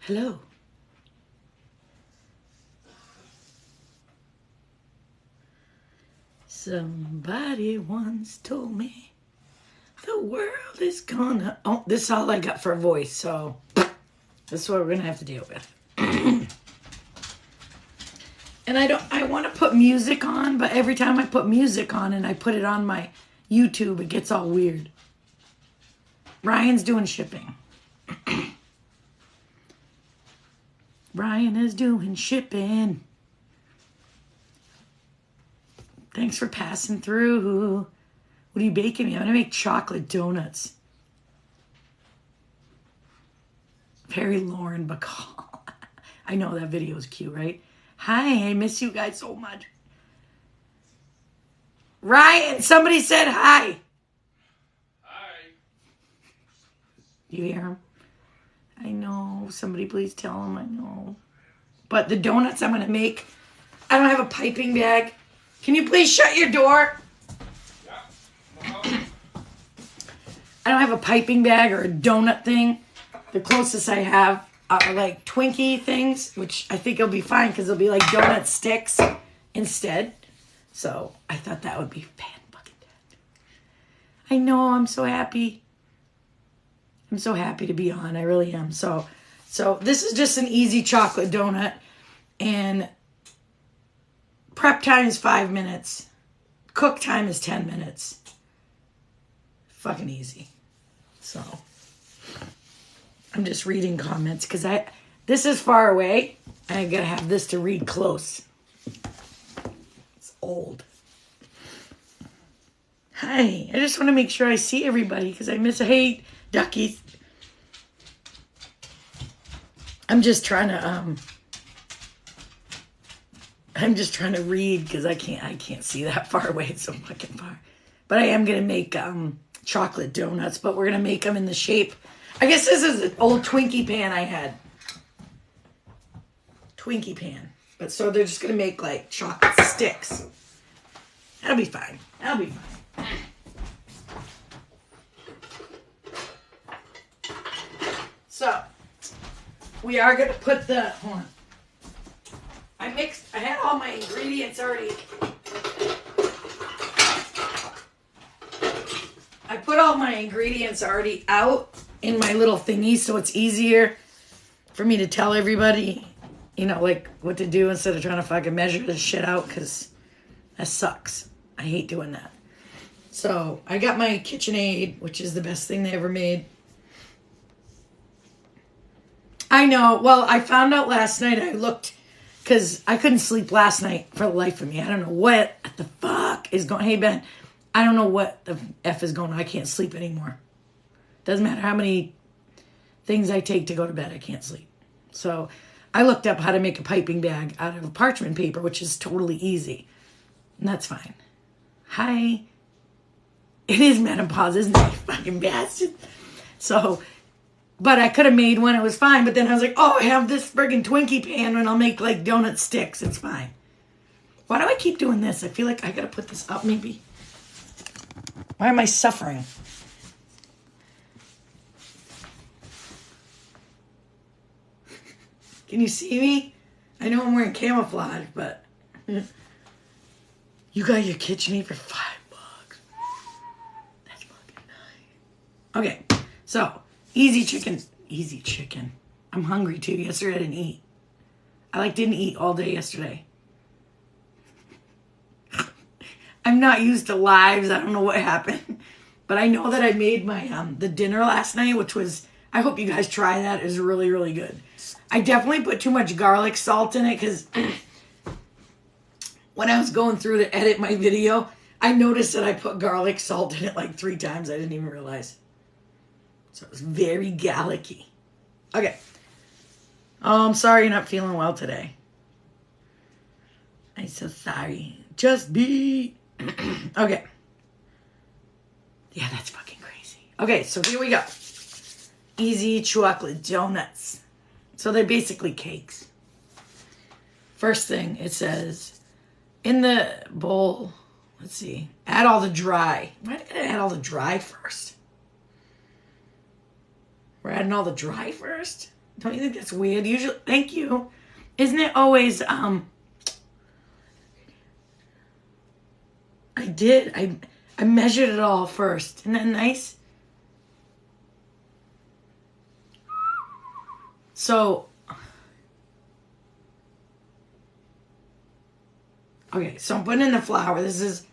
Hello. Somebody once told me the world is gonna... Oh, this is all I got for a voice, so this is what we're gonna have to deal with. And I want to put music on, but every time I put music on and I put it on my YouTube, it gets all weird. Ryan's doing shipping. Ryan is doing shipping. Thanks for passing through. What are you baking me? I'm going to make chocolate donuts. Very Lauren Bacall. I know that video is cute, right? Hi, I miss you guys so much. Ryan, somebody said hi. Hi. You hear him? I know. Somebody please tell him I know. But the donuts I'm going to make, I don't have a piping bag. Can you please shut your door? Yeah. I don't have a piping bag or a donut thing. The closest I have are like Twinkie things, which I think it'll be fine because it'll be like donut sticks instead. So I thought that would be fan-fucking-tastic. I know, I'm so happy. I'm so happy to be on. I really am. So this is just an easy chocolate donut. And prep time is 5 minutes. Cook time is 10 minutes. Fucking easy. So I'm just reading comments because this is far away. And I gotta have this to read close. It's old. Hi. I just want to make sure I see everybody because I miss. Hey, duckies. I'm just trying to read because I can't see that far away. It's so fucking far. But I am gonna make chocolate donuts, but we're gonna make them in the shape. I guess this is an old Twinkie pan I had. Twinkie pan. But so they're just gonna make like chocolate sticks. That'll be fine. That'll be fine. So we are gonna put the hold on. I had all my ingredients already. I put all my ingredients already out in my little thingy so it's easier for me to tell everybody, like what to do instead of trying to fucking measure this shit out because that sucks. I hate doing that. So I got my KitchenAid, which is the best thing they ever made. I know. Well, I found out last night. I looked because I couldn't sleep last night for the life of me. I don't know what the fuck is going. Hey, Ben, I don't know what the F is going on. I can't sleep anymore. Doesn't matter how many things I take to go to bed. I can't sleep. So I looked up how to make a piping bag out of parchment paper, which is totally easy. And that's fine. Hi. It is menopause, isn't it, you fucking bastard? So... But I could have made one. It was fine. But then I was like, oh, I have this friggin' Twinkie pan and I'll make like donut sticks. It's fine. Why do I keep doing this? I feel like I got to put this up maybe. Why am I suffering? Can you see me? I know I'm wearing camouflage, but you got your KitchenAid for $5. That's fucking nice. Okay, so... Easy chicken. I'm hungry too. Yesterday I didn't eat. I didn't eat all day yesterday. I'm not used to lives. I don't know what happened. But I know that I made my the dinner last night, which was, I hope you guys try that. It was really, really good. I definitely put too much garlic salt in it because when I was going through to edit my video, I noticed that I put garlic salt in it like 3 times. I didn't even realize. So it was very garlicky. Okay. Oh, I'm sorry you're not feeling well today. I'm so sorry. Just be. Okay. Yeah, that's fucking crazy. Okay, so here we go. Easy chocolate donuts. So they're basically cakes. First thing, it says, in the bowl, let's see, add all the dry. Why did I add all the dry first? We're adding all the dry first? Don't you think that's weird? Usually, thank you. Isn't it always, I did. I measured it all first. Isn't that nice? So, okay, so I'm putting in the flour. This is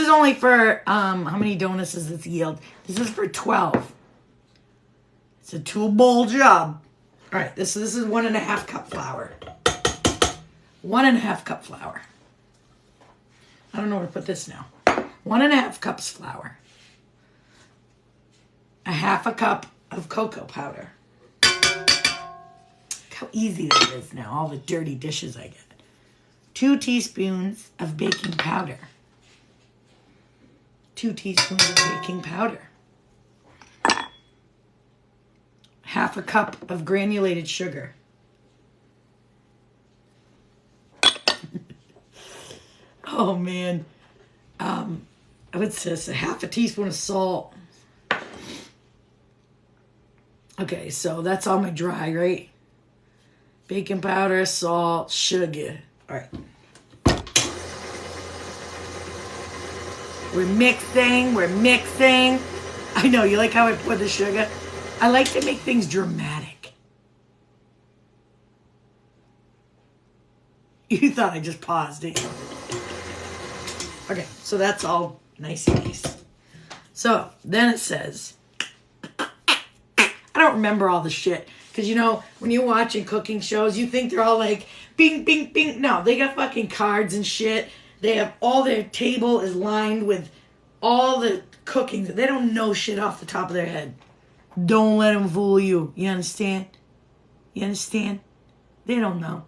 only for, how many donuts does this yield? This is for 12. It's a 2-bowl job. All right, this is 1.5 cup flour. 1.5 cup flour. I don't know where to put this now. 1.5 cups flour. 1/2 cup of cocoa powder. Look how easy that is now, all the dirty dishes I get. 2 teaspoons of baking powder. 2 teaspoons of baking powder. 1/2 cup of granulated sugar. Oh man. What's this? 1/2 teaspoon of salt. Okay, so that's all my dry, right? Baking powder, salt, sugar. All right. We're mixing. I know, you like how I pour the sugar? I like to make things dramatic. You thought I just paused, didn't you? Okay, so that's all nice and nice. So then it says, I don't remember all the shit. Because, you know, when you're watching cooking shows, you think they're all like, bing, bing, bing. No, they got fucking cards and shit. They have all their table is lined with all the cooking. They don't know shit off the top of their head. Don't let them fool you. You understand? You understand? They don't know.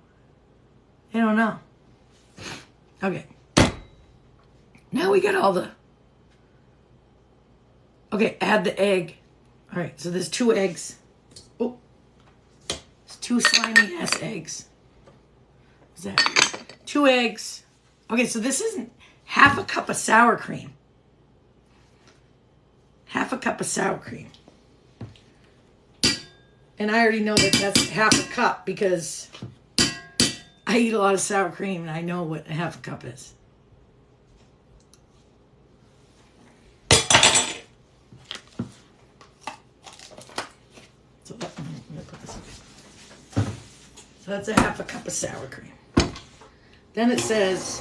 They don't know. Okay. Now we got all the... Okay, add the egg. All right, so there's 2 eggs. Oh. There's 2 slimy ass eggs. What's that? 2 eggs. Okay, so this isn't 1/2 cup of sour cream. 1/2 cup of sour cream. And I already know that that's 1/2 cup because I eat a lot of sour cream and I know what 1/2 cup is. So that's 1/2 cup of sour cream. Then it says,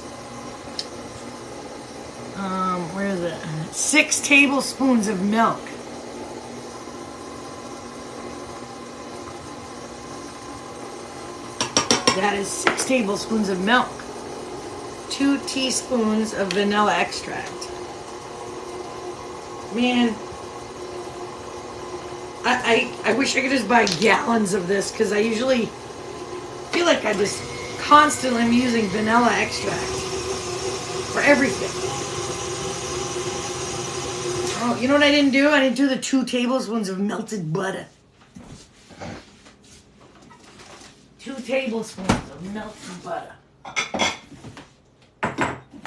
where is it? 6 tablespoons of milk. That is 6 tablespoons of milk. 2 teaspoons of vanilla extract. Man, I wish I could just buy gallons of this because I usually feel like I just constantly am using vanilla extract for everything. Oh, you know what I didn't do? I didn't do the 2 tablespoons of melted butter. 2 tablespoons of melted butter.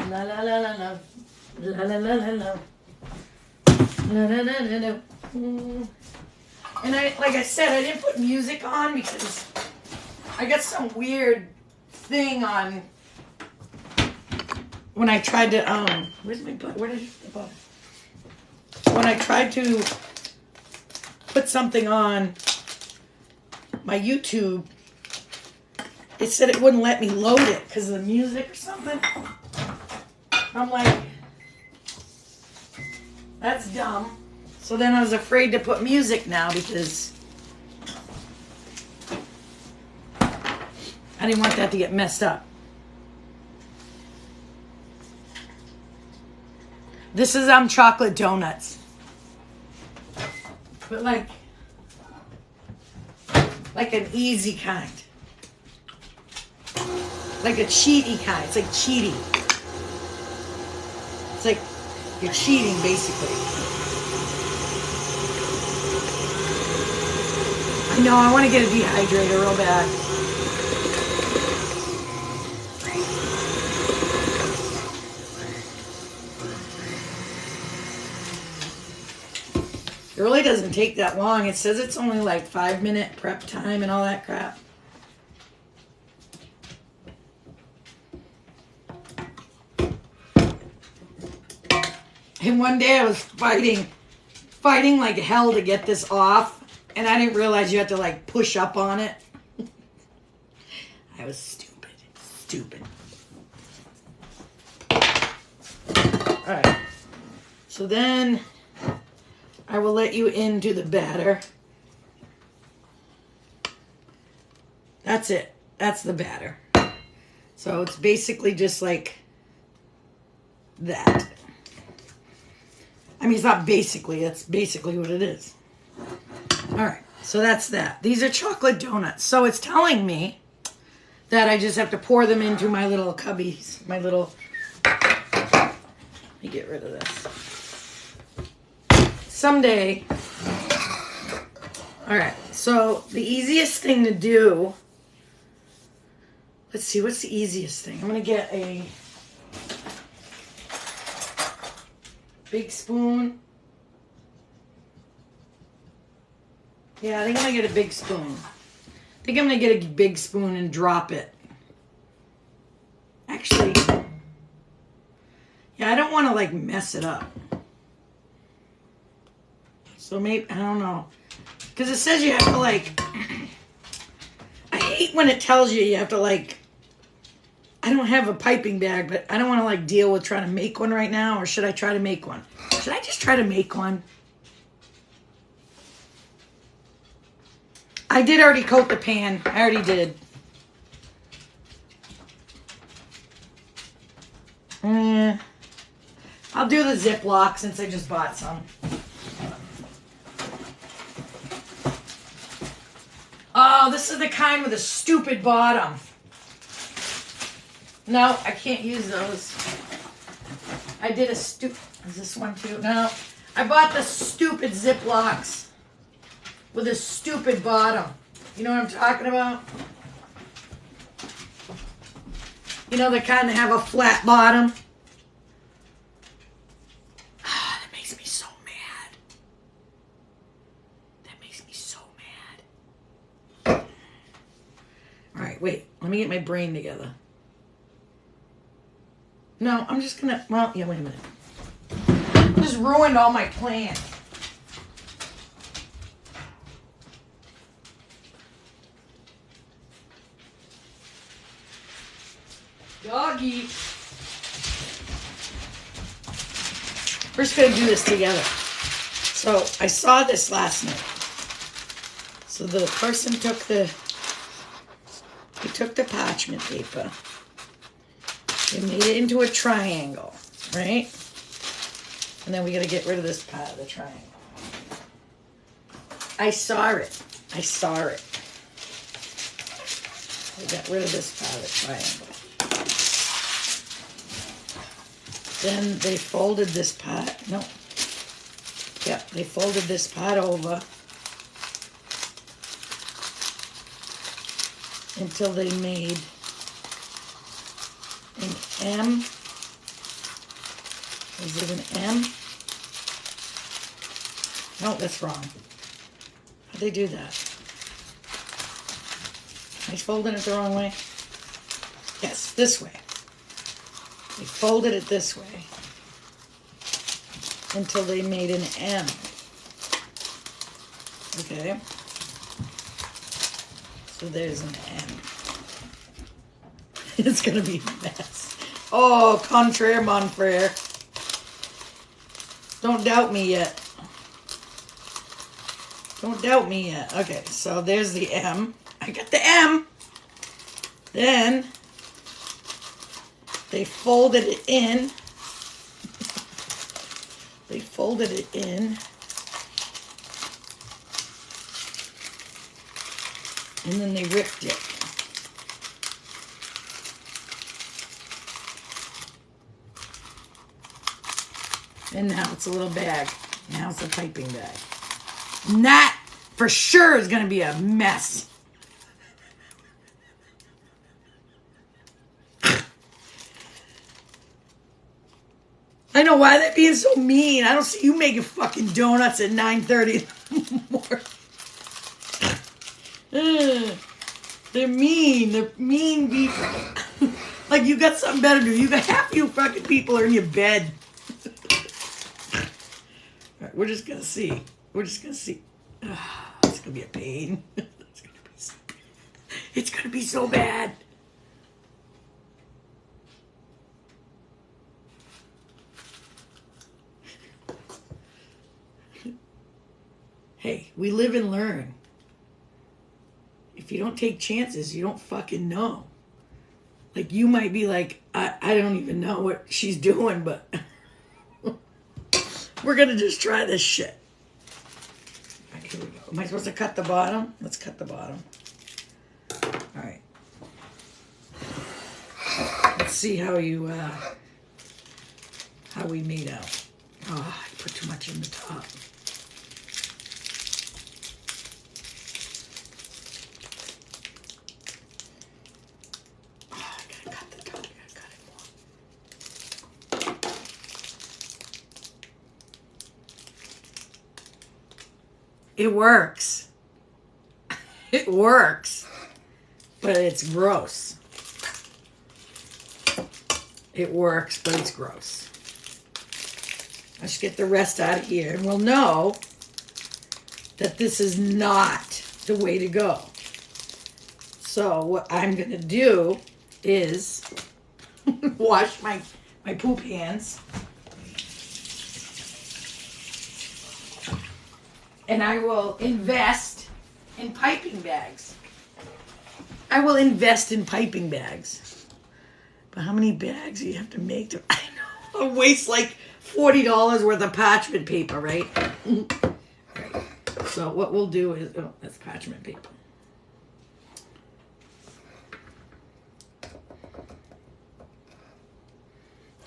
La la la la la. La la la la la. La la la la la. And like I said, I didn't put music on because I got some weird thing on when I tried to where's my butter? Where did I put the butter? When I tried to put something on my YouTube, it said it wouldn't let me load it because of the music or something. I'm like, that's dumb. So then I was afraid to put music now because I didn't want that to get messed up. This is chocolate donuts. But like an easy kind. Like a cheaty kind. It's like cheating. It's like you're cheating basically. I know, I want to get a dehydrator real bad. It really doesn't take that long. It says it's only like 5-minute prep time and all that crap. And one day I was fighting like hell to get this off, and I didn't realize you had to like push up on it. I was stupid. All right. So then I will let you into the batter. That's it. That's the batter. So it's basically just like that. I mean, it's not basically. That's basically what it is. All right. So that's that. These are chocolate donuts. So it's telling me that I just have to pour them into my little cubbies. My little... Let me get rid of this. Someday... All right. So the easiest thing to do... Let's see. What's the easiest thing? I'm going to get a... big spoon. Yeah, I think I'm going to get a big spoon. I think I'm going to get a big spoon and drop it. Actually, yeah, I don't want to like mess it up. So maybe, I don't know. Because it says you have to like, I hate when it tells you have to like, I don't have a piping bag, but I don't want to like deal with trying to make one right now, or should I try to make one? Should I just try to make one? I did already coat the pan. I already did. I'll do the Ziploc since I just bought some. Oh, this is the kind with a stupid bottom. No, I can't use those. I did a stupid... Is this one too? No. I bought the stupid Ziplocs with a stupid bottom. You know what I'm talking about? You know, they kind of have a flat bottom. Ah, that makes me so mad. That makes me so mad. All right, wait. Let me get my brain together. No, I'm just gonna, well, yeah, wait a minute. I just ruined all my plans. Doggy. We're just gonna do this together. So I saw this last night. So the person took the parchment paper. They made it into a triangle, right? And then we got to get rid of this part of the triangle. I saw it. I got rid of this part of the triangle. Then they folded this part. No. Yep, they folded this part over until they made an M. Is it an M? No, that's wrong. How'd they do that? I folded it the wrong way? Yes, this way. They folded it this way until they made an M. Okay. So there's an M. It's going to be a mess. Oh, contraire, mon frere. Don't doubt me yet. Don't doubt me yet. Okay, so there's the M. I got the M. Then they folded it in. They folded it in. And then they ripped it. And now it's a little bag. Now it's a piping bag. And that, for sure, is going to be a mess. I know, why are they being so mean? I don't see you making fucking donuts at 9:30 in the morning. They're mean. They're mean people. Like, you got something better to do. You got half you fucking people are in your bed. All right, we're just gonna see. We're just gonna see. It's gonna be a pain. It's gonna be so bad. Hey, we live and learn. If you don't take chances, you don't fucking know. Like, you might be like, I don't even know what she's doing, but we're gonna just try this shit. All right, here we go. Am I supposed to cut the bottom? Let's cut the bottom. All right. Let's see how you, how we made out. Oh, I put too much in the top. It works. It works. But it's gross. It works, but it's gross. Let's get the rest out of here. And we'll know that this is not the way to go. So what I'm going to do is wash my poop hands. And I will invest in piping bags. I will invest in piping bags. But how many bags do you have to make to... I know. I'll waste like $40 worth of parchment paper, right? Right. So what we'll do is... Oh, that's parchment paper.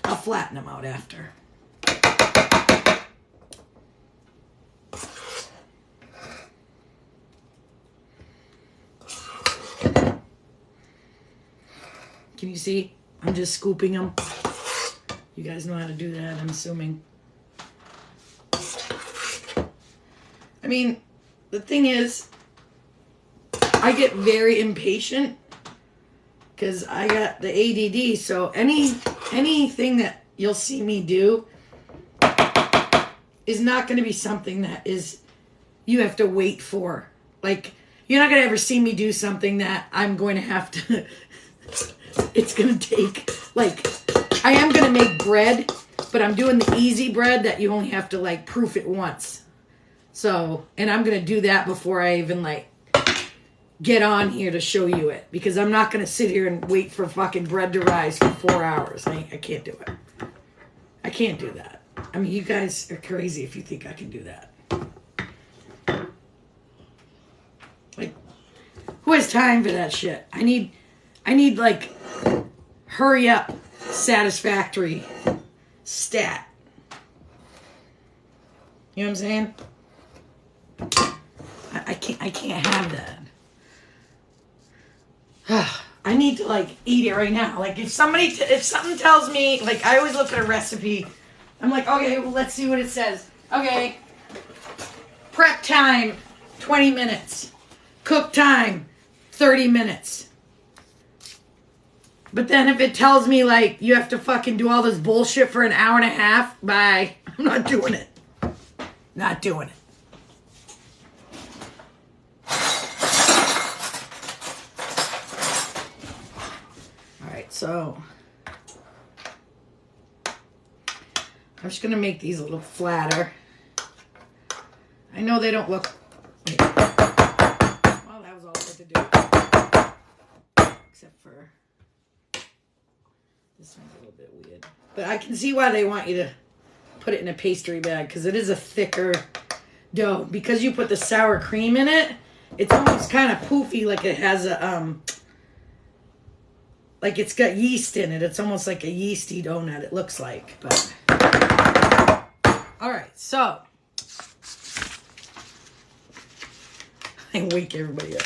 I'll flatten them out after. Can you see? I'm just scooping them. You guys know how to do that, I'm assuming. I mean, the thing is, I get very impatient because I got the ADD. So anything that you'll see me do is not going to be something that is you have to wait for. Like, you're not going to ever see me do something that I'm going to have to... It's going to take, like, I am going to make bread, but I'm doing the easy bread that you only have to, like, proof it once. So, and I'm going to do that before I even, like, get on here to show you it. Because I'm not going to sit here and wait for fucking bread to rise for 4 hours. I can't do it. I can't do that. I mean, you guys are crazy if you think I can do that. Like, who has time for that shit? I need like, hurry up, satisfactory stat. You know what I'm saying? I can't have that. I need to, like, eat it right now. Like, if something tells me, like, I always look at a recipe. I'm like, okay, well, let's see what it says. Okay. Prep time, 20 minutes. Cook time, 30 minutes. But then if it tells me, like, you have to fucking do all this bullshit for an hour and a half, bye. I'm not doing it. Not doing it. All right, so I'm just going to make these a little flatter. I know they don't look... Wait. Well, that was all I had to do. Except for... This one's a little bit weird. But I can see why they want you to put it in a pastry bag, because it is a thicker dough. Because you put the sour cream in it, it's almost kind of poofy, like it has a, like it's got yeast in it. It's almost like a yeasty donut, it looks like. But alright, so I wake everybody up.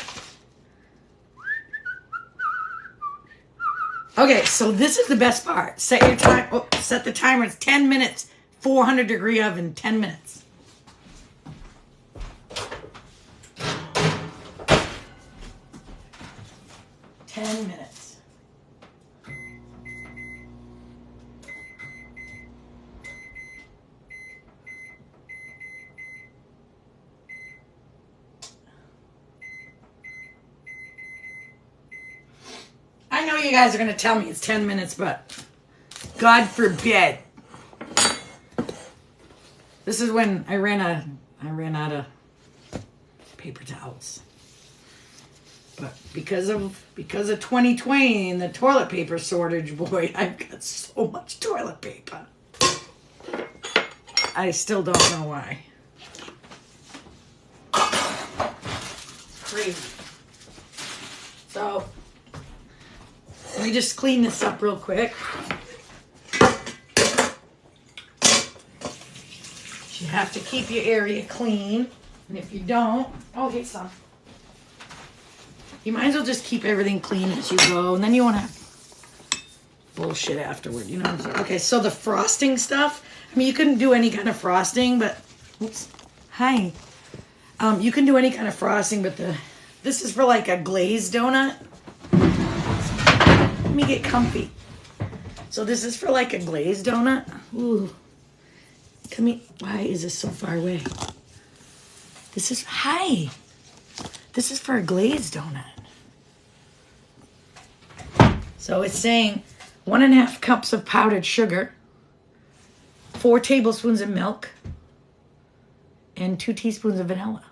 Okay, so this is the best part. Set your time. Oh, set the timer. It's 10 minutes. 400-degree oven. 10 minutes. I know you guys are going to tell me it's 10 minutes, but God forbid. This is when I ran out of paper towels. But because of 2020 and the toilet paper shortage, boy, I've got so much toilet paper. I still don't know why. Crazy. So, let me just clean this up real quick. You have to keep your area clean. And if you don't, oh, here's some. You might as well just keep everything clean as you go. And then you won't have bullshit afterward. You know what I'm saying? Okay, so the frosting stuff. I mean, you couldn't do any kind of frosting, but... Oops. Hi. You can do any kind of frosting, but this is for like a glazed donut. Let me get comfy. So this is for like a glazed donut. Ooh. Come here. Why is this so far away? This is... Hi. This is for a glazed donut. So it's saying 1.5 cups of powdered sugar, 4 tablespoons of milk, and 2 teaspoons of vanilla.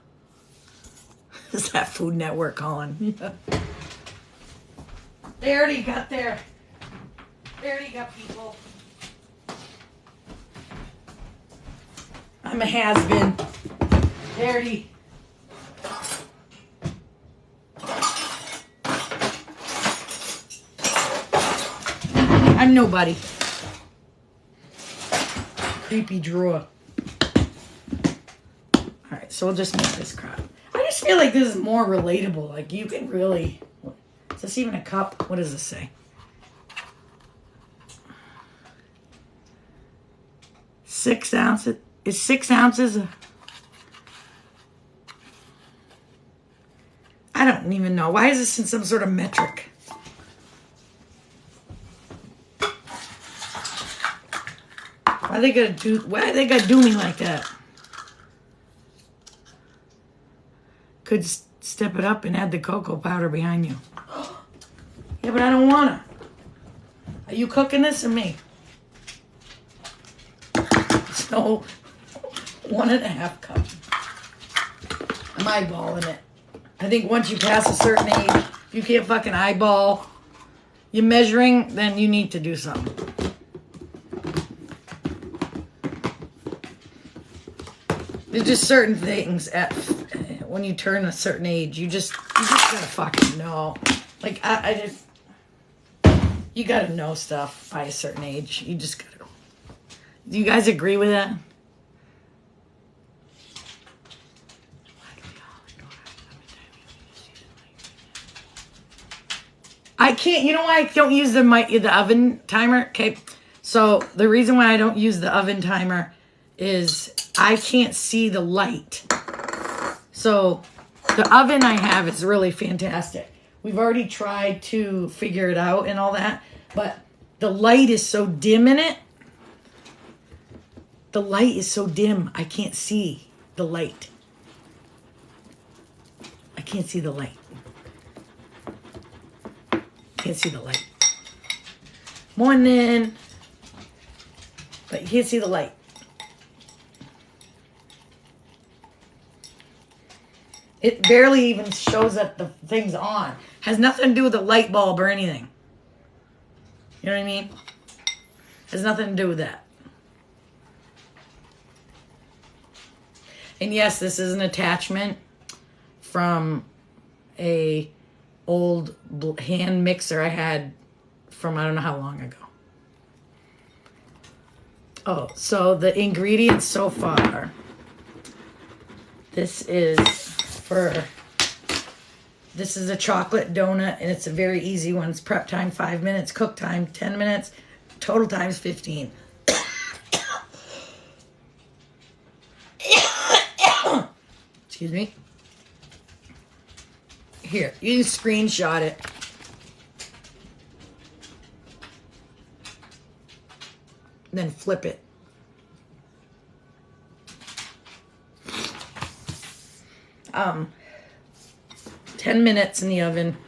Is that Food Network calling? Yeah. They already got people. I'm a has-been. They already... I'm nobody. Creepy drawer. Alright, so we'll just make this crap. I just feel like this is more relatable. Like, you can really... Is this even a cup? What does this say? 6 ounces. Is 6 ounces a... I don't even know. Why is this in some sort of metric? Why are they gonna do me like that? Could step it up and add the cocoa powder behind you. Yeah, but I don't wanna. Are you cooking this or me? So, 1.5 cups. I'm eyeballing it. I think once you pass a certain age, if you can't fucking eyeball your measuring, then you need to do something. There's just certain things when you turn a certain age, you just gotta fucking know. Like I just, you gotta know stuff by a certain age. You just gotta. Do you guys agree with that? I can't. You know why I don't use the oven timer? Okay, so the reason why I don't use the oven timer is I can't see the light. So the oven I have is really fantastic. We've already tried to figure it out and all that, but the light is so dim in it. The light is so dim, I can't see the light. I can't see the light. Can't see the light. Morning. But you can't see the light. It barely even shows that the thing's on. Has nothing to do with the light bulb or anything. You know what I mean? Has nothing to do with that. And yes, this is an attachment from a old hand mixer I had from I don't know how long ago. Oh, so the ingredients so far. This is for This is a chocolate donut, and it's a very easy one. It's prep time 5 minutes, cook time 10 minutes, total time is 15. Excuse me. Here, you can screenshot it. Then flip it. Um, 10 minutes in the oven.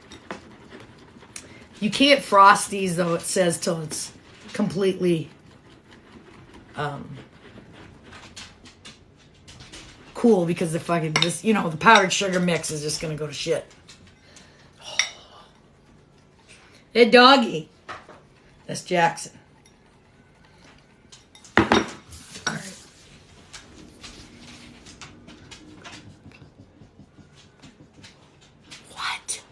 You can't frost these though, it says, till it's completely cool, because the fucking, this, you know, the powdered sugar mix is just gonna go to shit. Hey, doggy. That's Jackson. All right. What?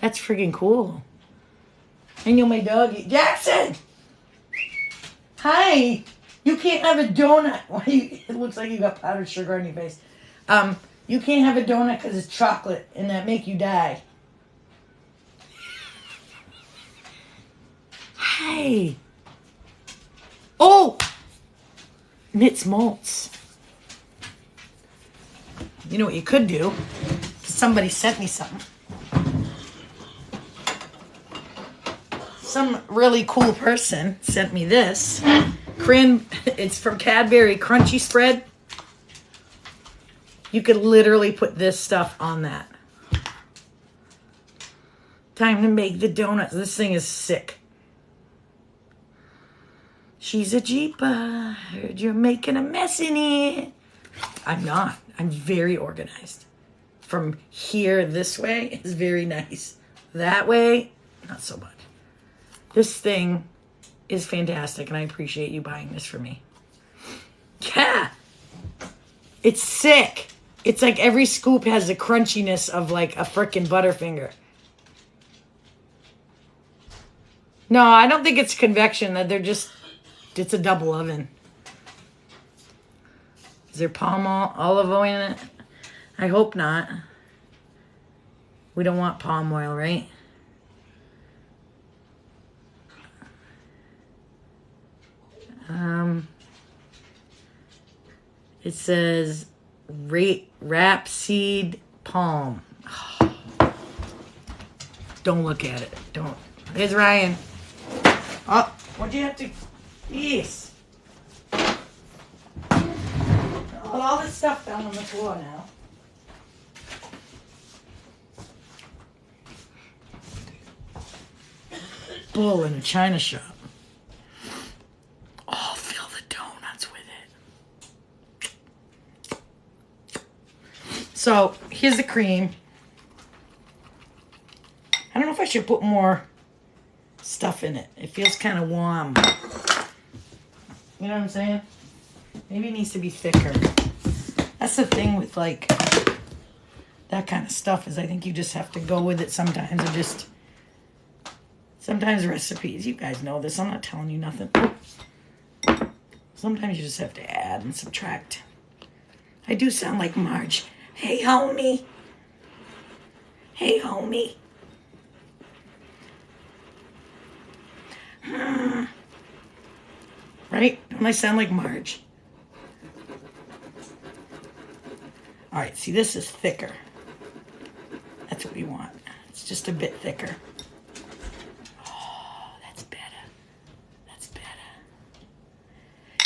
That's freaking cool. And you're my doggy. Jackson! Hi! You can't have a donut. Why it looks like you got powdered sugar on your face. You can't have a donut because it's chocolate and that make you die. Hi. Oh! Knits malts. You know what you could do? Somebody sent me something. Some really cool person sent me this. It's from Cadbury Crunchy Spread. You could literally put this stuff on that. Time to make the donuts. This thing is sick. She's a Jeepa. Heard you're making a mess in it. I'm not. I'm very organized. From here this way is very nice. That way, not so much. This thing is fantastic, and I appreciate you buying this for me. Yeah. It's sick. It's like every scoop has the crunchiness of like a frickin' Butterfinger. No, I don't think it's convection. That it's a double oven. Is there olive oil in it? I hope not. We don't want palm oil, right? It says rapeseed palm. Don't look at it. Don't. There's Ryan. Oh, what'd you have to? Yes. All this stuff down on the floor now. Bull in a china shop. Oh, fill the donuts with it. So, here's the cream. I don't know if I should put more stuff in it. It feels kind of warm. You know what I'm saying? Maybe it needs to be thicker. That's the thing with like that kind of stuff, is I think you just have to go with it sometimes, or just sometimes recipes. You guys know this. I'm not telling you nothing. Sometimes you just have to add and subtract. I do sound like Marge. Hey, homie. Hey, homie. Right? Don't I sound like Marge? All right, see, this is thicker. That's what we want. It's just a bit thicker. Oh, that's better. That's better.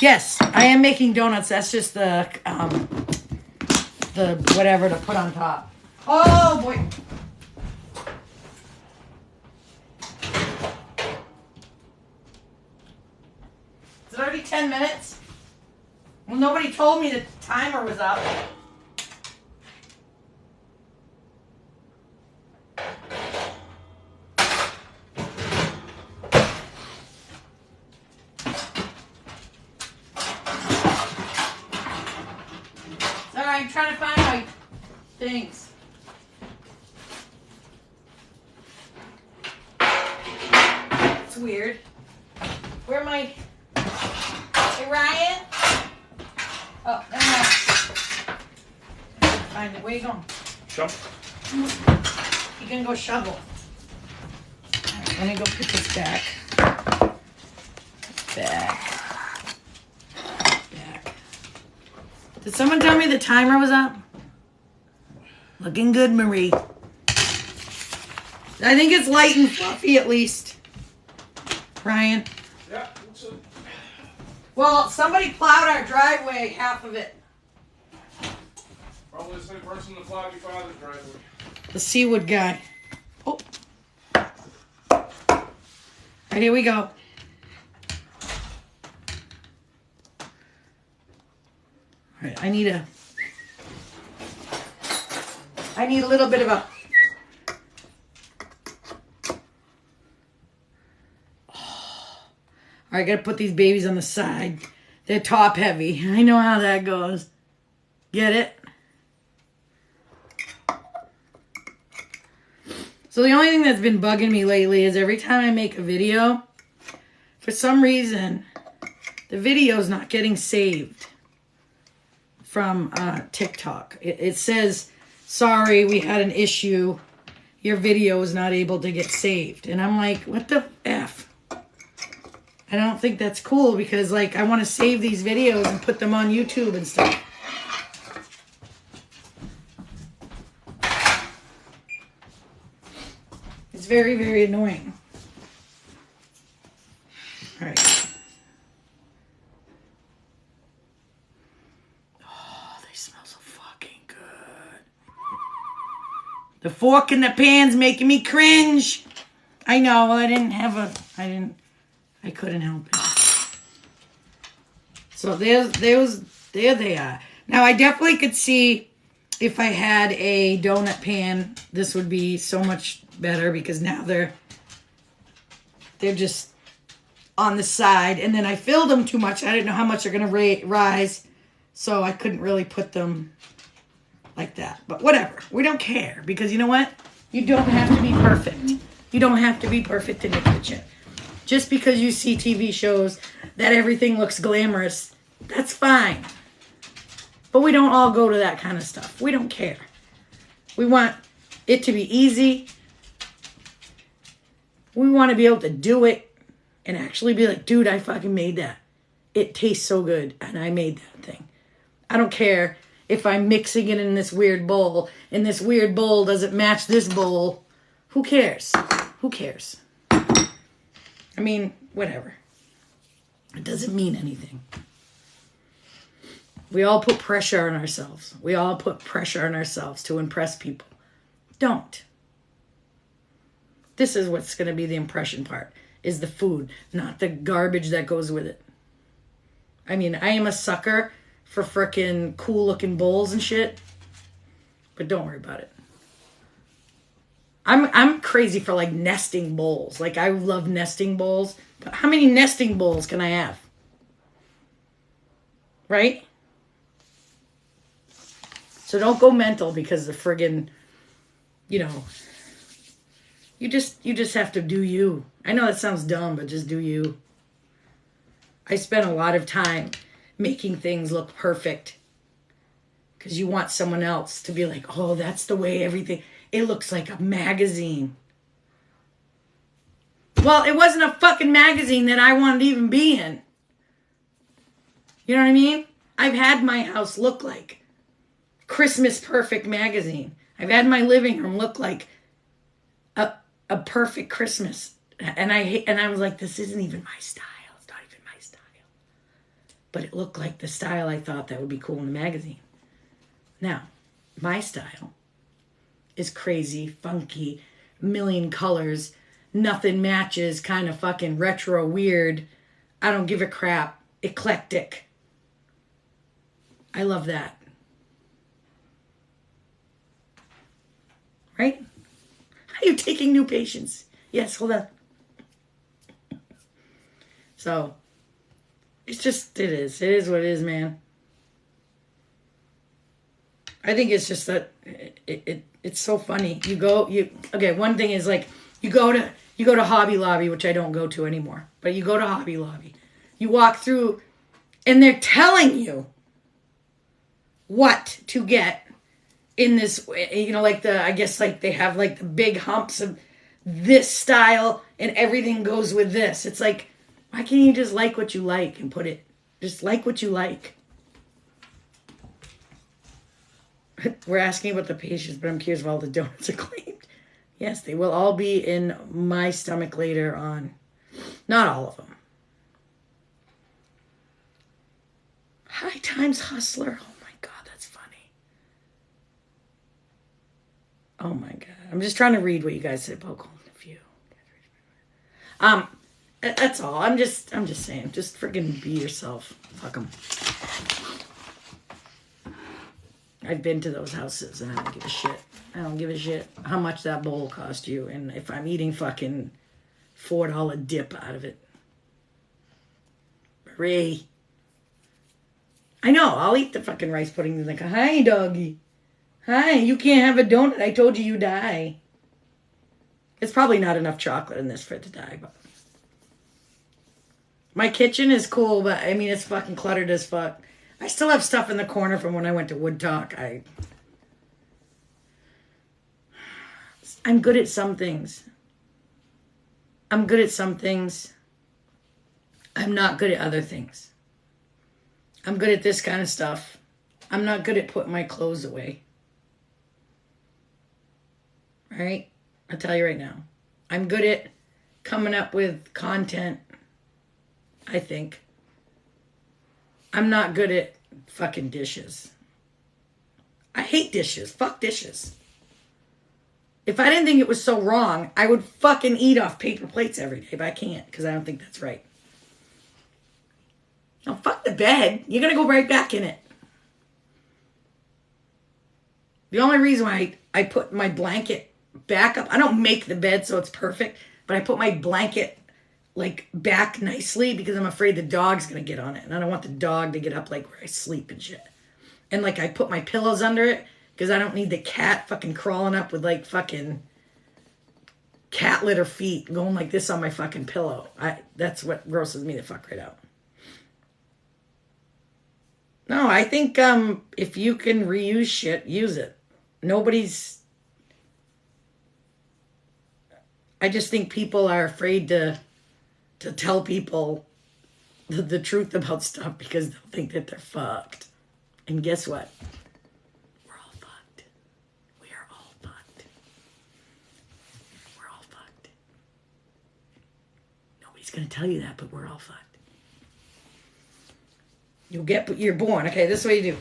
Yes, I am making donuts. That's just the whatever to put on top. Oh, boy. Is it already 10 minutes? Well, nobody told me the timer was up. Sorry, I'm trying to find my things. It's weird. Where am I? Hey, Ryan? Oh, never mind. find it. Where you going? Shovel. You can go shovel. All right, let me go put this back. Back. Did someone tell me the timer was up? Looking good, Marie. I think it's light and fluffy at least. Ryan. Yeah, looks good. Well, somebody plowed our driveway, half of it. Probably the same person that plowed your father's driveway. The Seawood guy. Oh. All right, here we go. All right, I need a little bit of a... I gotta put these babies on the side. They're top heavy. I know how that goes. Get it? So the only thing that's been bugging me lately is every time I make a video, for some reason, the video's not getting saved from TikTok. It says, sorry, we had an issue. Your video is not able to get saved. And I'm like, what the F? I don't think that's cool because, like, I want to save these videos and put them on YouTube and stuff. It's very, very annoying. All right. Oh, they smell so fucking good. The fork in the pan's making me cringe. I know. I couldn't help it. So there they are. Now I definitely could see if I had a donut pan, this would be so much better because now they're just on the side. And then I filled them too much. I didn't know how much they're going to rise. So I couldn't really put them like that. But whatever. We don't care because you know what? You don't have to be perfect. You don't have to be perfect in the kitchen. Just because you see TV shows that everything looks glamorous, that's fine. But we don't all go to that kind of stuff. We don't care. We want it to be easy. We want to be able to do it and actually be like, dude, I fucking made that. It tastes so good and I made that thing. I don't care if I'm mixing it in this weird bowl and this weird bowl doesn't match this bowl. Who cares? Who cares? I mean, whatever. It doesn't mean anything. We all put pressure on ourselves. We all put pressure on ourselves to impress people. Don't. This is what's going to be the impression part, is the food, not the garbage that goes with it. I mean, I am a sucker for frickin' cool looking bowls and shit, but don't worry about it. I'm crazy for like nesting bowls. Like I love nesting bowls. But how many nesting bowls can I have? Right? So don't go mental because the friggin', you know, you just have to do you. I know that sounds dumb, but just do you. I spent a lot of time making things look perfect because you want someone else to be like, oh, that's the way everything... It looks like a magazine. Well, it wasn't a fucking magazine that I wanted to even be in. You know what I mean? I've had my house look like Christmas Perfect magazine. I've had my living room look like a perfect Christmas. And I was like, this isn't even my style. It's not even my style. But it looked like the style I thought that would be cool in the magazine. Now, my style is crazy, funky, million colors, nothing matches, kind of fucking retro weird. I don't give a crap. Eclectic. I love that. Right? Are you taking new patients? Yes, hold on. So, it's just, it is. It is what it is, man. I think it's just that it's so funny. Okay, one thing is like you go to Hobby Lobby, which I don't go to anymore. But you go to Hobby Lobby. You walk through and they're telling you what to get in this, you know, like I guess like they have like the big humps of this style and everything goes with this. It's like, why can't you just like what you like and put it, just like what you like? We're asking about the patients, but I'm curious if all the donuts are claimed. Yes, they will all be in my stomach later on. Not all of them. High Times Hustler. Oh my God, that's funny. Oh my God. I'm just trying to read what you guys said about Golden Few. That's all. I'm just saying. Just freaking be yourself. Fuck them. I've been to those houses and I don't give a shit. I don't give a shit how much that bowl cost you and if I'm eating fucking $4 dip out of it. Marie. I know, I'll eat the fucking rice pudding and like, hi doggy. Hi, you can't have a donut. I told you die. It's probably not enough chocolate in this for it to die, but my kitchen is cool, but I mean it's fucking cluttered as fuck. I still have stuff in the corner from when I went to Wood Talk. I'm good at some things. I'm good at some things. I'm not good at other things. I'm good at this kind of stuff. I'm not good at putting my clothes away. Right? I'll tell you right now. I'm good at coming up with content, I think. I'm not good at fucking dishes. I hate dishes. Fuck dishes. If I didn't think it was so wrong, I would fucking eat off paper plates every day, but I can't because I don't think that's right. Now, fuck the bed. You're going to go right back in it. The only reason why I put my blanket back up, I don't make the bed so it's perfect, but I put my blanket like back nicely because I'm afraid the dog's going to get on it. And I don't want the dog to get up like where I sleep and shit. And like I put my pillows under it because I don't need the cat fucking crawling up with like fucking cat litter feet going like this on my fucking pillow. That's what grosses me the fuck right out. No, I think if you can reuse shit, use it. I just think people are afraid to tell people the truth about stuff because they'll think that they're fucked. And guess what? We're all fucked. We are all fucked. We're all fucked. Nobody's going to tell you that, but we're all fucked. You're born. Okay, this is what you do.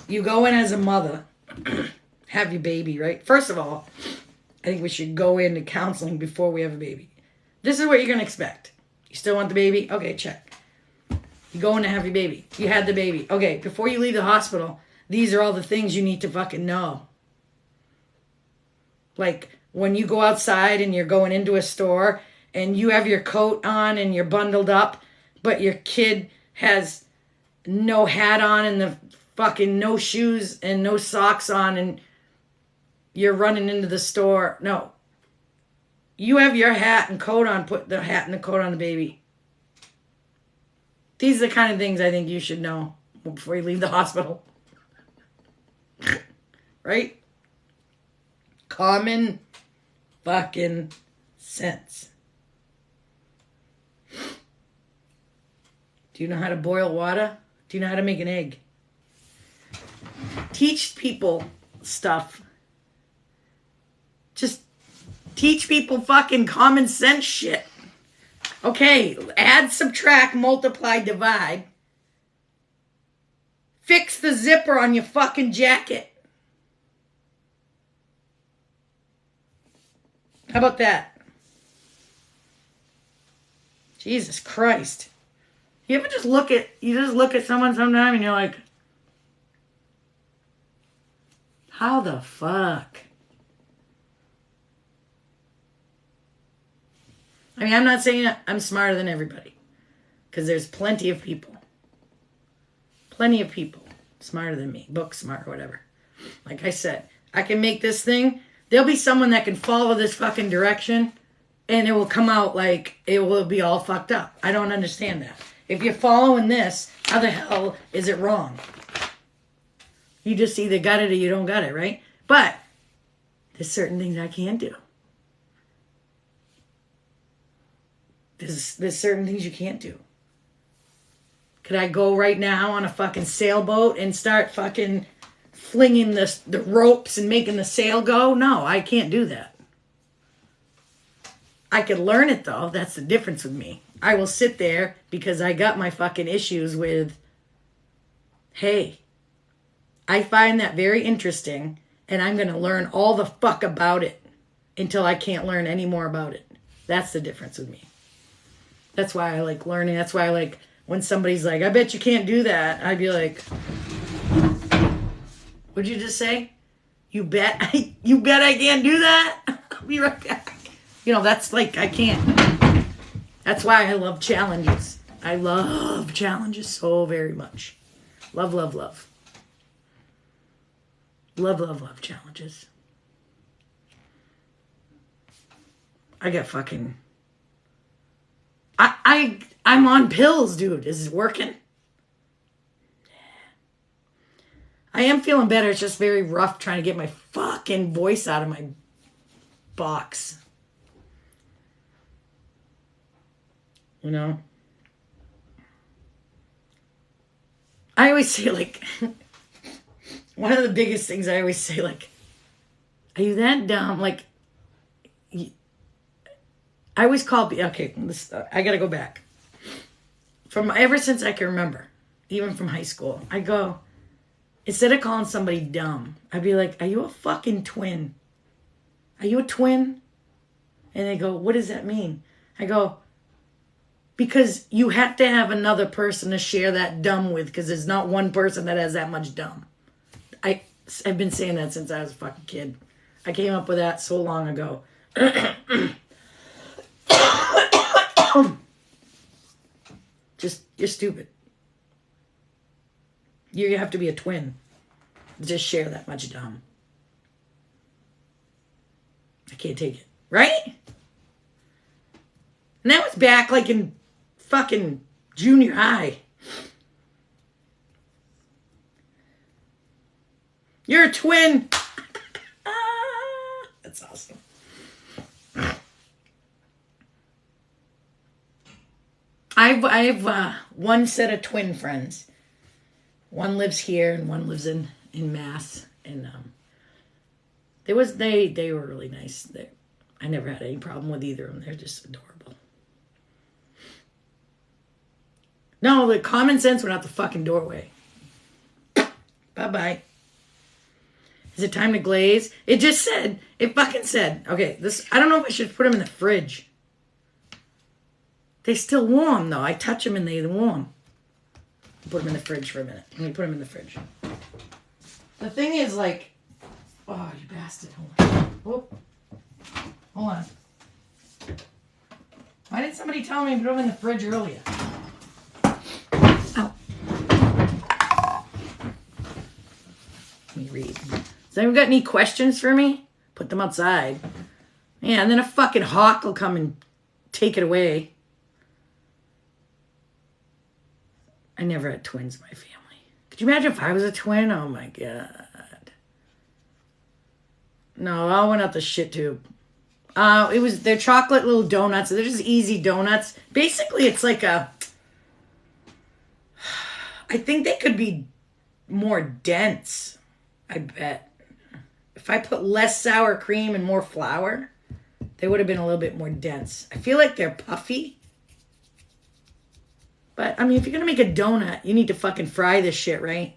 You go in as a mother, have your baby, right? First of all, I think we should go into counseling before we have a baby. This is what you're going to expect. You still want the baby? Okay, check. You go in to have your baby. You had the baby. Okay, before you leave the hospital, these are all the things you need to fucking know. Like when you go outside and you're going into a store and you have your coat on and you're bundled up, but your kid has no hat on and the fucking no shoes and no socks on and you're running into the store. No. You have your hat and coat on, put the hat and the coat on the baby. These are the kind of things I think you should know before you leave the hospital. Right? Common fucking sense. Do you know how to boil water? Do you know how to make an egg? Teach people stuff. Just teach people fucking common sense shit. Okay, add, subtract, multiply, divide. Fix the zipper on your fucking jacket. How about that? Jesus Christ. You ever just look at someone sometime and you're like, how the fuck? I mean, I'm not saying I'm smarter than everybody. Because there's plenty of people. Plenty of people smarter than me. Book smart or whatever. Like I said, I can make this thing. There'll be someone that can follow this fucking direction. And it will come out like it will be all fucked up. I don't understand that. If you're following this, how the hell is it wrong? You just either got it or you don't got it, right? But there's certain things I can't do. There's certain things you can't do. Could I go right now on a fucking sailboat and start fucking flinging the ropes and making the sail go? No, I can't do that. I could learn it though. That's the difference with me. I will sit there because I got my fucking issues with, hey, I find that very interesting and I'm going to learn all the fuck about it until I can't learn any more about it. That's the difference with me. That's why I like learning. That's why I like when somebody's like, I bet you can't do that. I'd be like, what'd you just say? You bet I can't do that? I'll be right back. You know, that's like, I can't. That's why I love challenges. I love challenges so very much. Love, love, love. Love, love, love challenges. I got fucking... I'm on pills, dude. Is it working? I am feeling better. It's just very rough trying to get my fucking voice out of my box. You know? I always say, like... one of the biggest things I always say, like... Are you that dumb? Like... I always call... Okay, I gotta go back. Ever since I can remember, even from high school, I go... Instead of calling somebody dumb, I'd be like, are you a fucking twin? Are you a twin? And they go, what does that mean? I go, because you have to have another person to share that dumb with, because there's not one person that has that much dumb. I've been saying that since I was a fucking kid. I came up with that so long ago. Just, you're stupid. You have to be a twin. Just share that much dumb. I can't take it. Right? And that was back like in fucking junior high. You're a twin. That's awesome. I have one set of twin friends. One lives here and one lives in Mass. And they were really nice. I never had any problem with either of them. They're just adorable. No, the common sense went out the fucking doorway. Bye-bye. Is it time to glaze? It fucking said, okay, I don't know if I should put them in the fridge. They're still warm, though. I touch them and they're warm. Put them in the fridge for a minute. Let me put them in the fridge. The thing is, like... Oh, you bastard. Hold on. Whoop. Hold on. Why didn't somebody tell me to put them in the fridge earlier? Ow. Let me read. Has anyone got any questions for me? Put them outside. Yeah, and then a fucking hawk will come and take it away. I never had twins in my family. Could you imagine if I was a twin? Oh my God. No, I went out the shit tube. They're chocolate little donuts. They're just easy donuts. Basically, it's like I think they could be more dense. I bet. If I put less sour cream and more flour, they would have been a little bit more dense. I feel like they're puffy. But, I mean, if you're going to make a donut, you need to fucking fry this shit, right?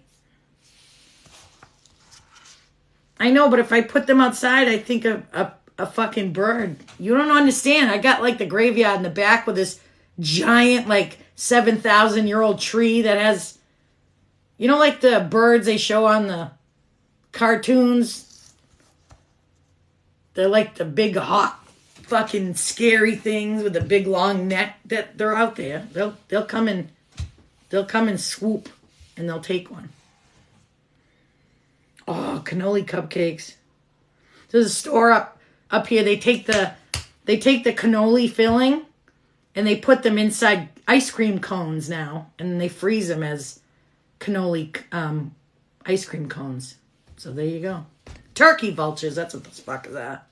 I know, but if I put them outside, I think a fucking bird. You don't understand. I got, like, the graveyard in the back with this giant, like, 7,000-year-old tree that has... You know, like the birds they show on the cartoons? They're like the big hawk fucking scary things with the big long neck. That they're out there. They'll come and swoop and they'll take one. Oh, cannoli cupcakes. There's a store up here. They take the cannoli filling and they put them inside ice cream cones now, and they freeze them as cannoli ice cream cones. So there you go. Turkey vultures. That's what the fuck is that.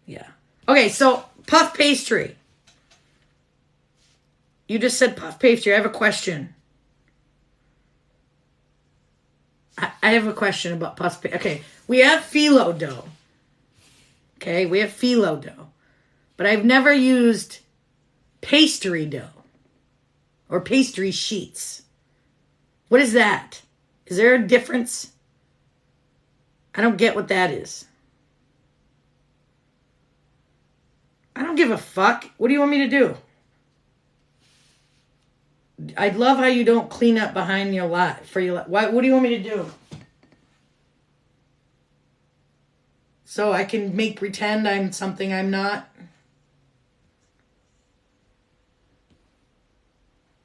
Yeah. Okay, so puff pastry. You just said puff pastry. I have a question. I have a question about puff pastry. Okay, we have phyllo dough. Okay, we have phyllo dough. But I've never used pastry dough or pastry sheets. What is that? Is there a difference? I don't get what that is. I don't give a fuck. What do you want me to do? I love how you don't clean up behind your lot for your. What do you want me to do? So I can make pretend I'm something I'm not.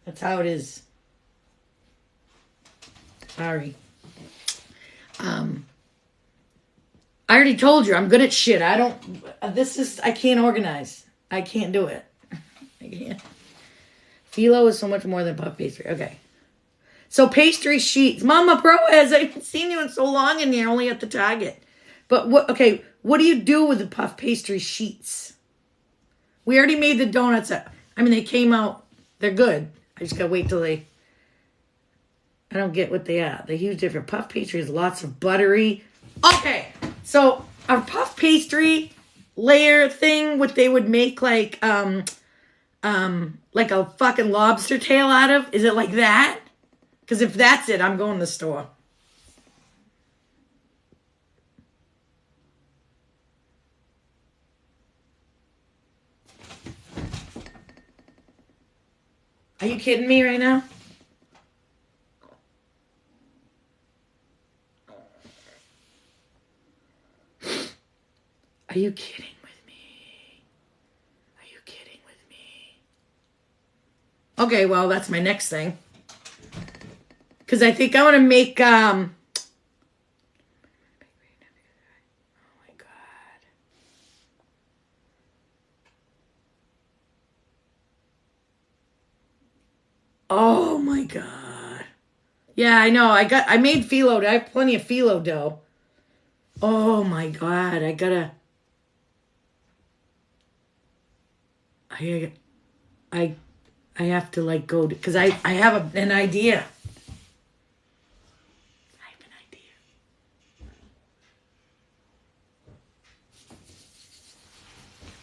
That's how it is. Sorry. I already told you I'm good at shit. I can't organize. I can't do it. I can't. Phyllo is so much more than puff pastry. Okay. So pastry sheets. Mama Proez, I haven't seen you in so long and you're only at the Target. But what do you do with the puff pastry sheets? We already made the donuts. They came out. They're good. I just gotta wait till I don't get what they are. They're huge different. Puff pastry is lots of buttery. Okay. So a puff pastry layer thing, what they would make like a fucking lobster tail out of? Is it like that? Because if that's it, I'm going to the store. Are you kidding me right now? Are you kidding with me? Are you kidding with me? Okay, well, that's my next thing. Because I think I want to make, oh my God. Oh my God. Yeah, I know. I made phyllo. I have plenty of phyllo dough. Oh my God. I have to like go because I have an idea. I have an idea.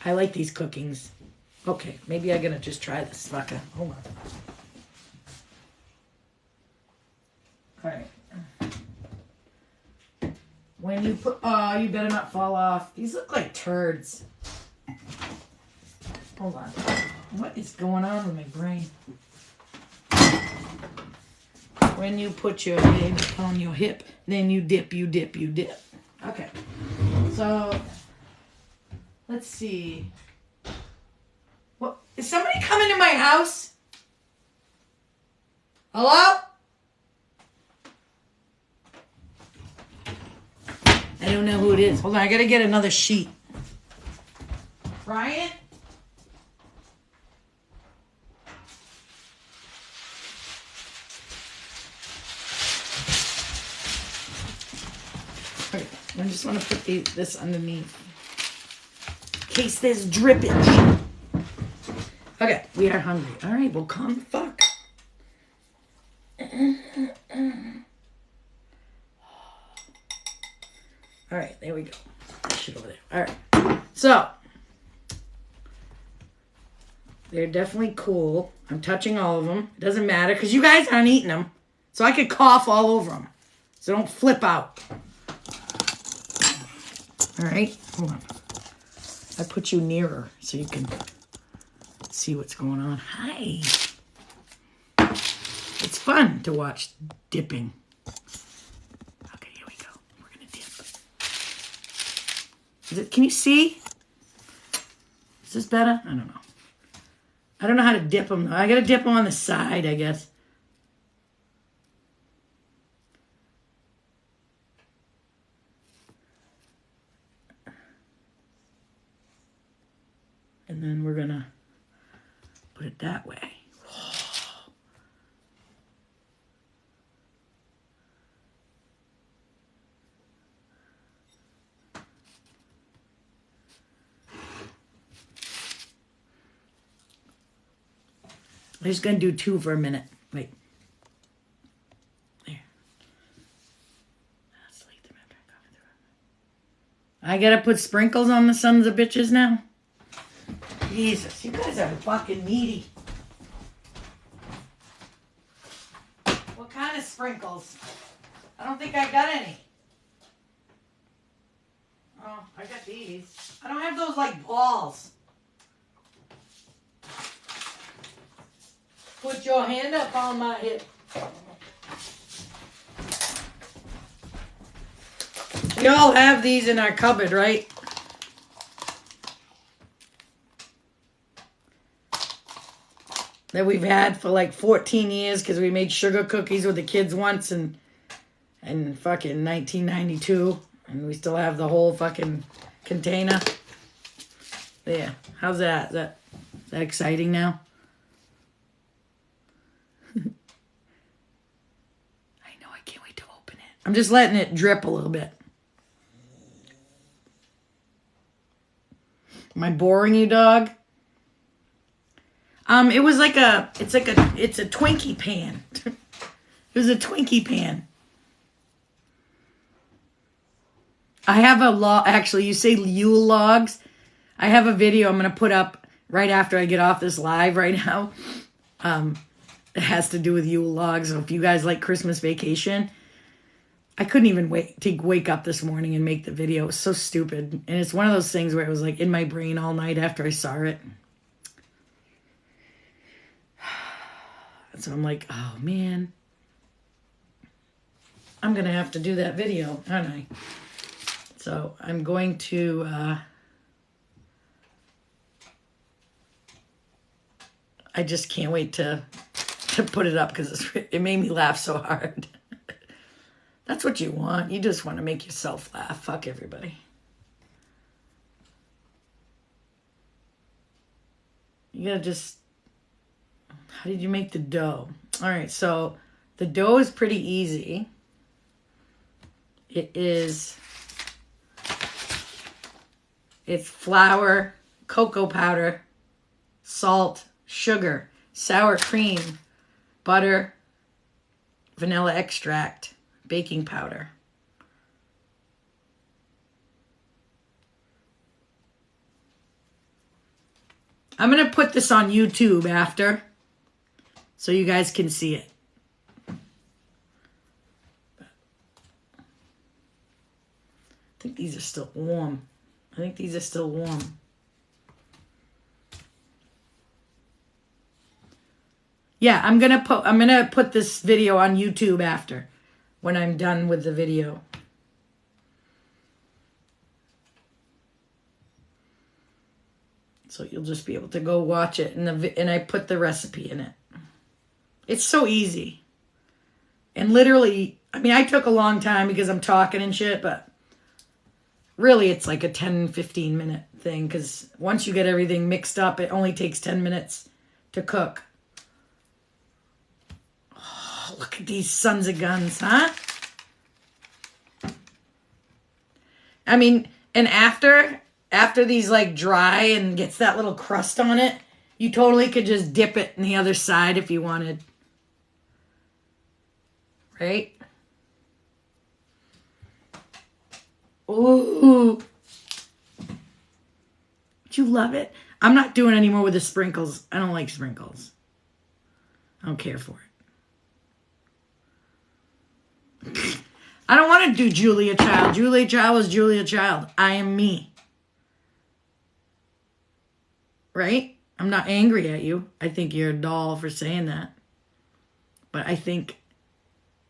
I like these cookings. Okay, maybe I'm gonna just try this fucker. Hold on. All right. When you put, oh, you better not fall off. These look like turds. Hold on. What is going on with my brain? When you put your leg on your hip, then you dip, you dip, you dip. Okay. So, let's see. What, is somebody coming to my house? Hello? I don't know who it is. Hold on, I gotta get another sheet. Ryan? Okay, I just want to put this underneath. In case there's drippage. Okay, we are hungry. Alright, well, calm the fuck. All right, there we go. Shit over there. All right. So, they're definitely cool. I'm touching all of them. It doesn't matter because you guys aren't eating them. So I could cough all over them. So don't flip out. All right. Hold on. I put you nearer so you can see what's going on. Hi. It's fun to watch dipping. Can you see? Is this better? I don't know. I don't know how to dip them. I gotta dip them on the side, I guess. And then we're gonna put it that way. I'm just going to do 2 for a minute. Wait. There. I got to put sprinkles on the sons of bitches now? Jesus, you guys are fucking needy. What kind of sprinkles? I don't think I got any. Oh, I got these. I don't have those like balls. Put your hand up on my hip. We all have these in our cupboard, right? That we've had for like 14 years because we made sugar cookies with the kids once and fucking 1992. And we still have the whole fucking container. There. How's that? Is that exciting now? I know, I can't wait to open it. I'm just letting it drip a little bit. Am I boring you, dog? It was like it's a Twinkie pan. It was a Twinkie pan. I have actually, you say Yule logs. I have a video I'm going to put up right after I get off this live right now. It has to do with Yule logs. So if you guys like Christmas Vacation, I couldn't even wait to wake up this morning and make the video. It was so stupid. And it's one of those things where it was like in my brain all night after I saw it. So I'm like, oh man, I'm going to have to do that video, aren't I? So I'm going to, I just can't wait to put it up because it made me laugh so hard. That's what you want. You just want to make yourself laugh. Fuck everybody. You gotta just, how did you make the dough? All right, so the dough is pretty easy. It's flour, cocoa powder, salt, sugar, sour cream, butter, vanilla extract, baking powder. I'm going to put this on YouTube after so you guys can see it. I think these are still warm. Yeah, I'm gonna put this video on YouTube after when I'm done with the video. So you'll just be able to go watch it, and I put the recipe in it. It's so easy. And literally, I mean, I took a long time because I'm talking and shit, but really it's like a 10, 15 minute thing because once you get everything mixed up, it only takes 10 minutes to cook. Oh, look at these sons of guns, huh? I mean, and after these like dry and gets that little crust on it, you totally could just dip it in the other side if you wanted. Right? Ooh. Do you love it? I'm not doing any more with the sprinkles. I don't like sprinkles. I don't care for it. I don't want to do Julia Child. Julia Child is Julia Child. I am me. Right? I'm not angry at you. I think you're a doll for saying that. But I think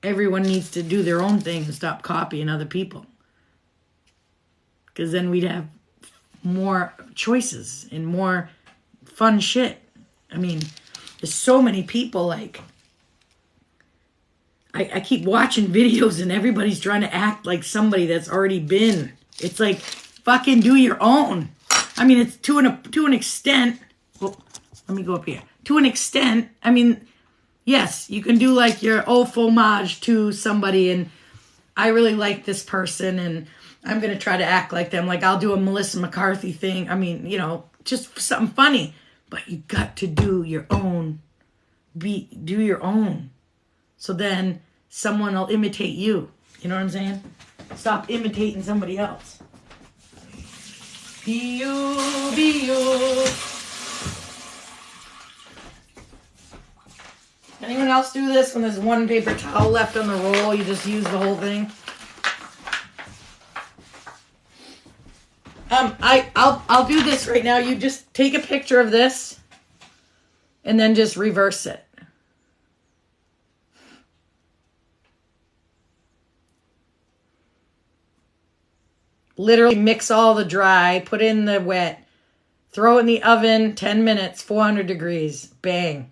everyone needs to do their own thing and stop copying other people. Because then we'd have more choices and more fun shit. I mean, there's so many people, like, I keep watching videos and everybody's trying to act like somebody that's already been. It's like, fucking do your own. I mean, it's to an extent. Well, let me go up here. To an extent, I mean, yes, you can do like your homage to somebody, and I really like this person, and I'm going to try to act like them. Like, I'll do a Melissa McCarthy thing. I mean, you know, just something funny. But you got to do your own do your own. So then someone will imitate you. You know what I'm saying? Stop imitating somebody else. Be you, be you. Anyone else do this when there's one paper towel left on the roll? You just use the whole thing? I'll do this right now. You just take a picture of this and then just reverse it. Literally mix all the dry, put in the wet, throw it in the oven, 10 minutes, 400 degrees. Bang.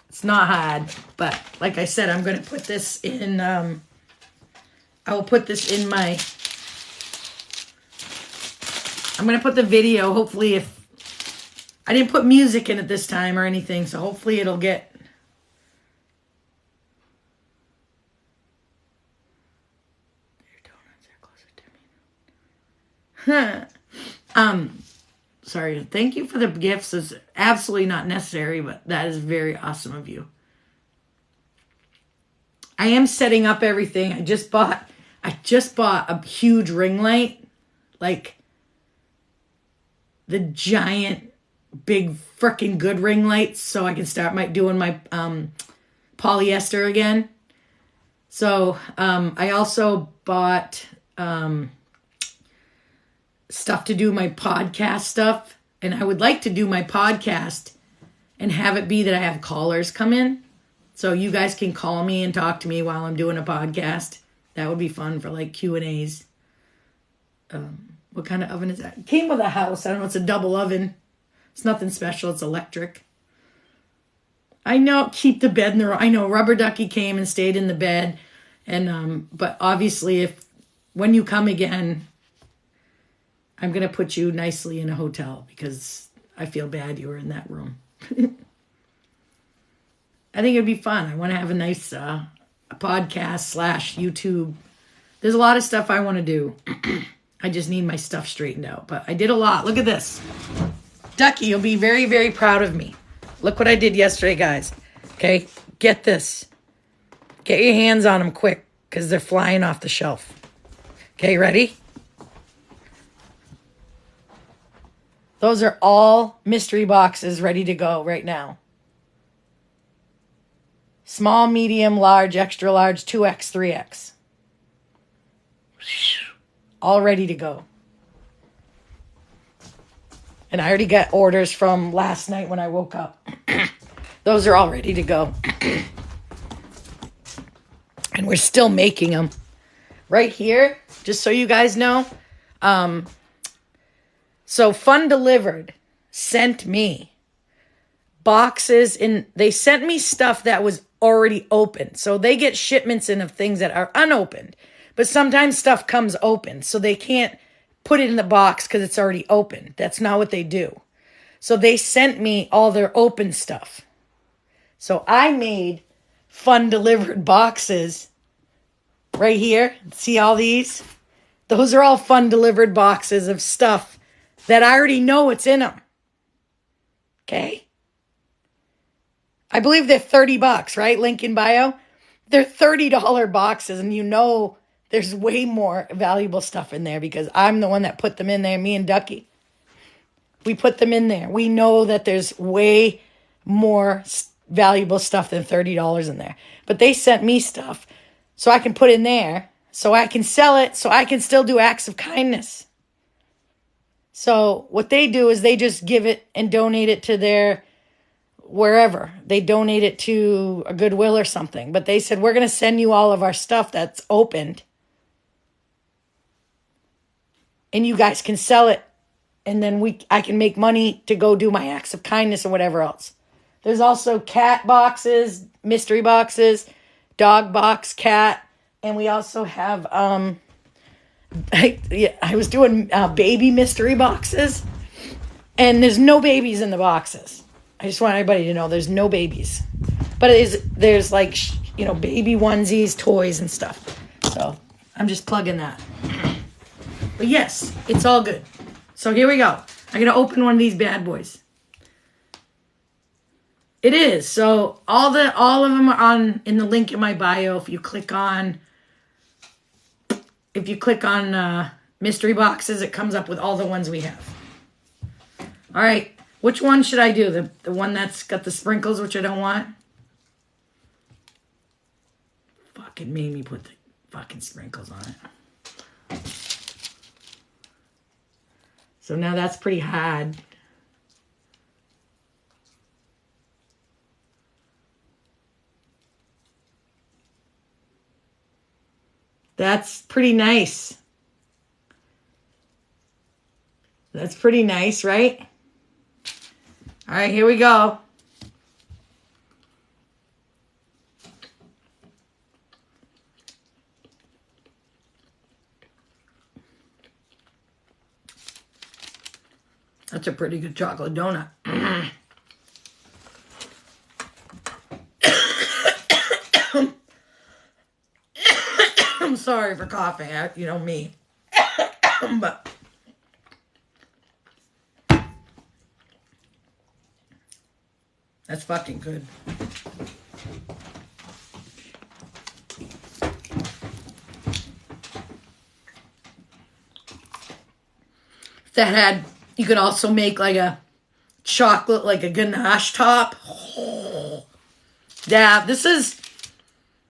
It's not hard, but like I said, I'm going to put this in, I will put this in my, I'm going to put the video, hopefully if, I didn't put music in it this time or anything, so hopefully it'll get, sorry. Thank you for the gifts. It's absolutely not necessary, but that is very awesome of you. I am setting up everything. I just bought a huge ring light, like the giant, big, freaking good ring lights, so I can start doing my polyester again. So I also bought stuff to do my podcast stuff, and I would like to do my podcast and have it be that I have callers come in, so you guys can call me and talk to me while I'm doing a podcast. That would be fun for like Q&As. What kind of oven is that? It came with a house. I don't know. It's a double oven. It's nothing special. It's electric. I know. Keep the bed in the. I know. Rubber Ducky came and stayed in the bed, and but obviously, when you come again, I'm going to put you nicely in a hotel because I feel bad you were in that room. I think it'd be fun. I want to have a nice podcast / YouTube. There's a lot of stuff I want to do. I just need my stuff straightened out. But I did a lot. Look at this. Ducky, you'll be very, very proud of me. Look what I did yesterday, guys. Okay? Get this. Get your hands on them quick because they're flying off the shelf. Okay, ready? Those are all mystery boxes ready to go right now. Small, medium, large, extra large, 2X, 3X. All ready to go. And I already got orders from last night when I woke up. Those are all ready to go. And we're still making them. Right here, just so you guys know, so Fun Delivered sent me boxes, and they sent me stuff that was already open. So they get shipments in of things that are unopened. But sometimes stuff comes open, so they can't put it in the box because it's already open. That's not what they do. So they sent me all their open stuff. So I made Fun Delivered boxes right here. See all these? Those are all Fun Delivered boxes of stuff that I already know what's in them. Okay? I believe they're $30, right? Link in bio. They're $30 boxes, and you know there's way more valuable stuff in there because I'm the one that put them in there, me and Ducky. We put them in there. We know that there's way more valuable stuff than $30 in there. But they sent me stuff so I can put in there, so I can sell it, so I can still do acts of kindness. So what they do is they just give it and donate it to their wherever. They donate it to a Goodwill or something. But they said, we're going to send you all of our stuff that's opened. And you guys can sell it. And then I can make money to go do my acts of kindness or whatever else. There's also cat boxes, mystery boxes, dog box, cat. And we also have, I was doing baby mystery boxes. And there's no babies in the boxes. I just want everybody to know there's no babies. But there's like, baby onesies, toys and stuff. So I'm just plugging that. But yes, it's all good. So here we go. I'm going to open one of these bad boys. It is. So all of them are on in the link in my bio. If you click on mystery boxes, it comes up with all the ones we have. All right. Which one should I do? The one that's got the sprinkles, which I don't want? Fucking made me put the fucking sprinkles on it. So now that's pretty hard. That's pretty nice. That's pretty nice, right? All right, here we go. That's a pretty good chocolate donut. I'm sorry for coughing, you know me. But that's fucking good. That had, you could also make like a chocolate, like a ganache top. Yeah, this is